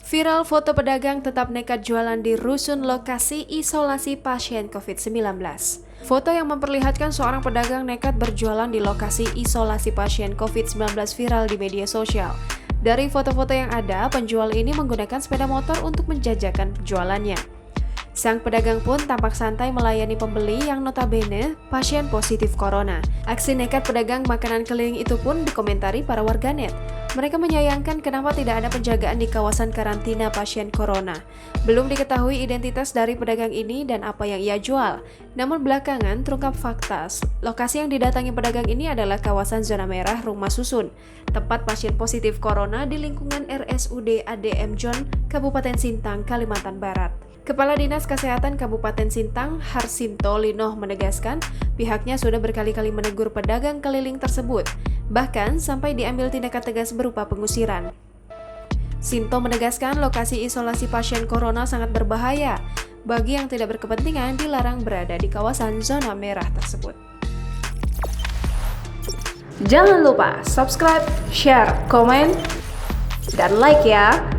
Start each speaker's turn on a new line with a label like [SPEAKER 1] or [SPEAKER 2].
[SPEAKER 1] Viral foto pedagang tetap nekat jualan di rusun lokasi isolasi pasien COVID-19. Foto yang memperlihatkan seorang pedagang nekat berjualan di lokasi isolasi pasien COVID-19 viral di media sosial. Dari foto-foto yang ada, penjual ini menggunakan sepeda motor untuk menjajakan penjualannya. Sang pedagang pun tampak santai melayani pembeli yang notabene pasien positif corona. Aksi nekat pedagang makanan keliling itu pun dikomentari para warganet. Mereka menyayangkan kenapa tidak ada penjagaan di kawasan karantina pasien corona. Belum diketahui identitas dari pedagang ini dan apa yang ia jual. Namun belakangan terungkap fakta, lokasi yang didatangi pedagang ini adalah kawasan zona merah Rumah Susun, tempat pasien positif corona di lingkungan RSUD ADM John, Kabupaten Sintang, Kalimantan Barat. Kepala Dinas Kesehatan Kabupaten Sintang, Harsinto Linoh menegaskan pihaknya sudah berkali-kali menegur pedagang keliling tersebut, bahkan sampai diambil tindakan tegas berupa pengusiran. Sinto menegaskan lokasi isolasi pasien corona sangat berbahaya. Bagi yang tidak berkepentingan dilarang berada di kawasan zona merah tersebut. Jangan lupa subscribe, share, komen, dan like ya!